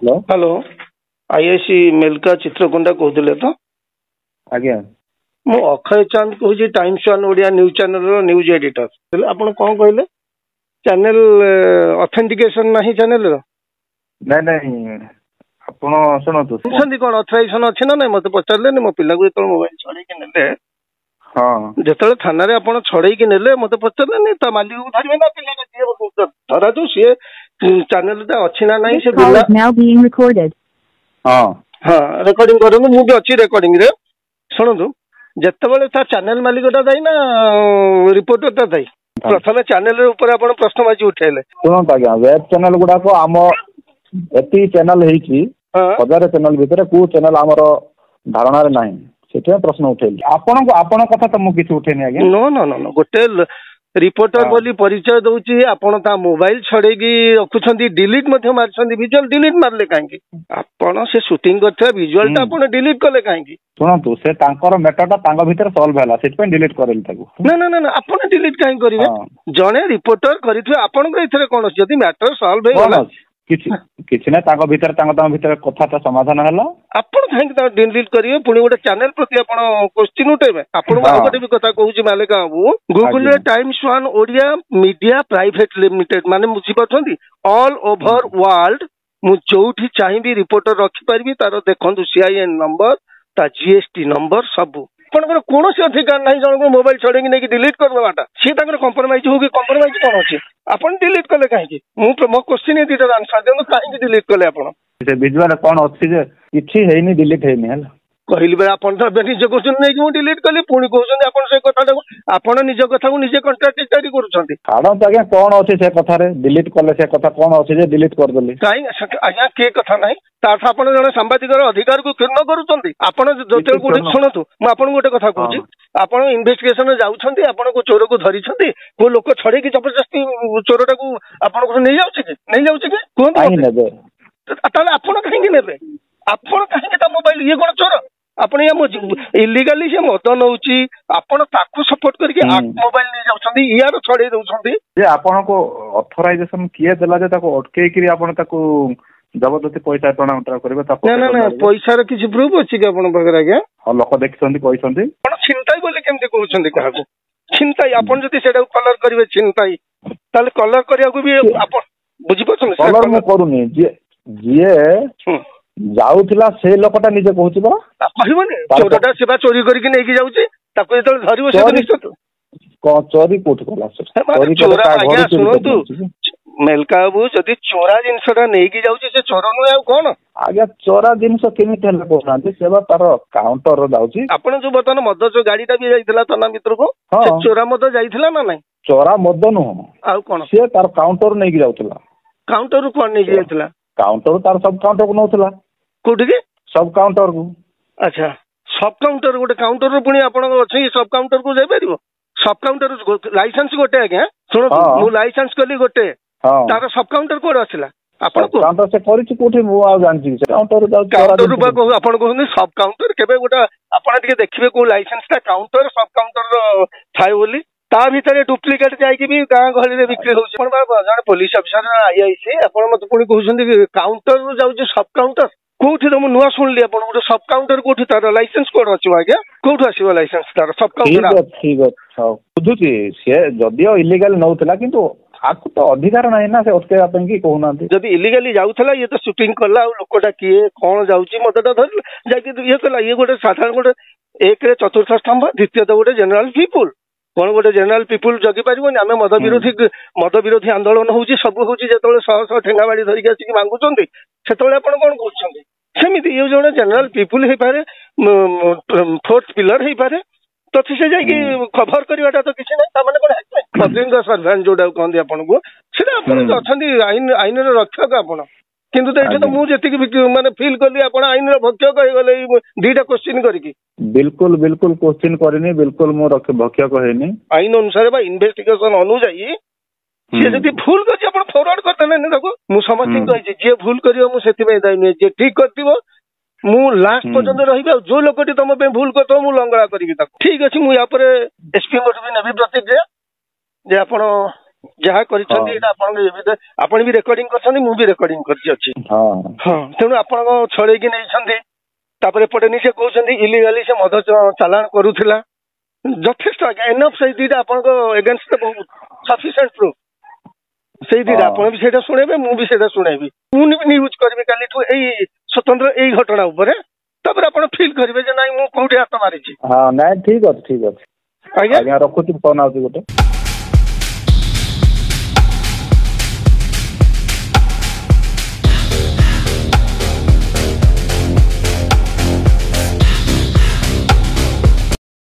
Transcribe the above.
Hello IIC मेलका Chitrakonda कहते तो आज्ञा मु अक्षय चांद कहूँ times one Odia news channel news editor आप कौन कहले चैनल ऑथेंटिकेशन नहीं चैनल नहीं नहीं आपण शुणु कौन अथराइजेशन अच्छी ना नहीं मत पचारे मो पिला को जो मोबाइल छड़े ने हाँ जो थाना आप छड़े ने मत पचारे मालिक को धरवे ना पिला धरा जो सी चैनल अच्छी ना नहीं से हाँ हाँ रेकर्डिंग करूँ मुझे अच्छी रेकर्डिंग रे शुणु जिते चैनल मालिकटा दाई ना रिपोर्टरटा दाई प्रथम चैनल ऊपर आप प्रश्नबाजी उठेले शुणु आज्ञा वेब चैनल गुड़ाक आम एति चैनल हजार चैनल भितर को चैनल आमर धारणा नहीं से प्रश्न उठेली आपण कथा तो मुझे किसी उठेनी आज्ञा नो नो नो नो गोटे रिपोर्टर बोली परिचय दउची आपण ता मोबाइल छड़ेगी रखुछंती डिलीट मध्य मारछंती विजुअल डिलीट मारले काहेकी आपण से शूटिंग करथ्या विजुअल ता आपण डिलीट करले काहेकी सुनंतु से तांकर मैटरटा तांग भीतर सॉल्व हैला सेट पे डिलीट करेल ताकू ना ना ना आपण डिलीट काहे करिवे जणे रिपोर्टर करिथ्वे आपण को इथरे कोन जदी मैटर सॉल्व हे गला किछि ना तांग भीतर कथा ता समाधान हैला आपण काहे ता डिलीट करिवे पुनी गोटे चैनल प्रति आपण क्वेश्चन उठेबे आपण गोटे भी कथा कहूची मालिका बाबू गूगल रे times one Odia media private limited माने बुझी पाछंती ऑल ओवर वर्ल्ड मु जोठी चाहिबी रिपोर्टर रखि परबी तार देखंतु सीआईएन नंबर ता जीएसटी नंबर सब आपंकर कौन अधिकार ना जन मोबाइल छड़े नहीं डिलीट करदेवाटा सी कंप्रोमाइज हो कि कंप्रोमाइज कौन अच्छे आप डिलीट कले कहीं मो क्वेश्चन ये दुटा आंसर दिखाँ कहीं डिलीट कले आप विजुअल कौन अच्छी किसी है डिलीट है कहली बेले आप निज क्वेश्चन नहीं डिलीट कली पुणी कहते से कथा आप निज कथा को निजे कंट्राडिक्टरी करें कौन अच्छे से कथा डिलीट कले से कथा कौन अच्छे डिलीट करदे कहीं आज्ञा किए कथा ना आप जन सांबादिक अधिकार को क्षुण्ण करुँच शुणु मुझे गोटे कथा कहूँ आप इन्वेस्टिगेशन जाऊँच आप चोर को धरी को लोक छड़े जबरदस्ती चोरटा को आप नहीं जाऊँ कि कहते आप कहीं ने आपण कहीं मोबाइल ये कौन चोर आपण इलिगाली से मद नौची आपण ताकू सपोर्ट करके मोबाइल नहीं जाउछंदी यार छड़े दउछंदी जे आपण को ऑथराइजेशन किए देला जे ताको अटके करी आपण ताकू जबरदस्ती पैसा टणा उठा करबे ताको ना ना ना पैसा रे किछि प्रूफ अछि कि आपण बगर आगे हां लोक देखछंदी कहछंदी आपण चिंताई बोले केमते कहछंदी काहाको चिंताई आपण जति सेटा कलर करबे चिंताई ताले कलर करिया को भी आपण बुझि पछन कलर म करूनी जे जाउथिला से लोकटा निजे कहूची बा कहबनी चोरटा सेवा चोरी करके नेकी जाउची ताको जेतल धरिबो से निश्चित को चोरी कोठ कला चोरी चोरा आज्ञा सुनतु मेलका बाबू जदि चोरा जिनसटा नेकी जाउची से चोर नु आ कोन आज्ञा चोरा जिनस केमिति हले कोनांती सेवा तार काउंटर रो जाउची आपण जो बतन मद जो गाडीटा भी जाइथिला तना मित्र को से चोरा मद जाइथिला ना नहीं चोरा मद नु आ कोन से तार काउंटर नेकी जाउथिला काउंटर कोन नेकी जाइथिला काउंटर तार सब काउंटर को नौथिला कोठी के सब काउंटर को अच्छा सब काउंटर गोटे काउंटर पुणी आपण अच्छे सब काउंटर को जाई परिबो सब काउंटर लाइसेंस गोटे आज्ञा सुनो मु लाइसेंस कली गोटे तार सब काउंटर कोड आसिला आपण को काउंटर से करिछि कोठी मु आ जानछि काउंटर जाउ काउंटर रुपा को आपण कहउनी सब काउंटर केबे गोटा आपण टिके देखिबे को लाइसेंस ता काउंटर सब काउंटर थाय बोली ता भीतर डुप्लिकेट जाई भी गाँ गहली रे बिक्री होउछ पण बाबा जने पुलिस ऑफिसर आईआईसी आपण मत पुणी कहउछंदी काउंटर रो जाउछ सब काउंटर कोठी तो नुआ शुणली आप गोटे सब काउंटर कोठी तार लाइसेंस कोड अच्छे आज्ञा कोठू आसो लाइसेंस तार सब काउंटर ठीक है बुझुची सी जदियो इलीगल नौला किंतु आपको तो अधिकार नहीं ना से अटकेवा पे कि कहूना जब इलीगली जाउथला ये तो शूटिंग करला लोकटा किए कौन जाउची मतटा धर जाके ये कला ये गोटे साधारण गोटे एक रे चतुर्थ स्तंभ द्वितीय तो गोटे जनरल पीपुल कौन गोटे जनरल पीपुल जगी पारिबोनी आमे मद विरोधी आंदोलन होउची सब होउची जेतले 100 ठेंगा बाड़ी धरिक आसी मांगुचंदी सेतले आपण कोन कहउछंदी सेमिति ये जने जनरल पीपुल हे पारे फोर्थ पिलर हे पारे तो से जाई कवर करवाटा तो किसी नहीं ता माने कोन पब्लिक सर्वेंट जोडा कहंदी आपण को सेटा आपण अछंदी आईन रे रक्षक आपण किंतु तो तो मु जेतिक माने फील करली आपण आईन रे भक्षक हे गले दीटा क्वेश्चन करिकी बिल्कुल बिल्कुल क्वेश्चन करनी बिल्कुल मो भक्षक हेनी आईन अनुसार बा इन्वेस्टिगेशन अनुसार से जदि भूल कर आप फरवर्ड करते ना मु समस्त कही जे भूल कर दायी जे ठीक कर मु लास्ट पर्यंत रही जो लोकटी तुम भूल कर मु लंगड़ा करी ठीक अच्छे मुझे एसपी भी नेबी प्रतिक्रिया जे आप ଯାହା କରିଛନ୍ତି ଏଇଟା ଆପଣଙ୍କ ଆପଣ ବି ରେକର୍ଡିଂ କରିଛନ୍ତି, ମୁଁ ବି ରେକର୍ଡିଂ କରିଛି ଅଛି। ହଁ ତେଣୁ ଆପଣଙ୍କ ଛଳେଇକି ନେଇଛନ୍ତି। ତାପରେ ଏପଟେ ନିଜେ କହୁଛନ୍ତି ଇଲିଗାଲି ସେ ମଦ ଚାଲାଣ କରୁଥିଲା। ଯଥେଷ୍ଟ ଆଜ୍ଞା ଏନଫ୍ ସେଇ ଦିଟା ଆପଣଙ୍କ ଏଗେନ୍ଷ୍ଟ ବହୁତ ସଫିସିଏଣ୍ଟ ପ୍ରୁଫ୍। ସେଇ ଦିଟା ଆପଣ ବି ସେଇଟା ଶୁଣେଇବେ, ମୁଁ ବି ସେଇଟା ଶୁଣେଇବି। ମୁଁ ବି ନ୍ୟୁଜ୍ କରିବି କାଲିଠୁ ଏଇ ସ୍ୱତନ୍ତ୍ର ଏଇ ଘଟଣା ଉପରେ। ତାପରେ ଆପଣ ଫିଲ୍ କରିବେ ଯେ ନାଇଁ ମୁଁ କୋଉଠି ହାତ ମାରିଛି। ହଁ ନାଇଁ ଠିକ ଅଛି ଠିକ ଅଛି। ଆଜ୍ଞା ରଖୁଛି, ଫୋନ ଆଉଛି ଗୋଟେ।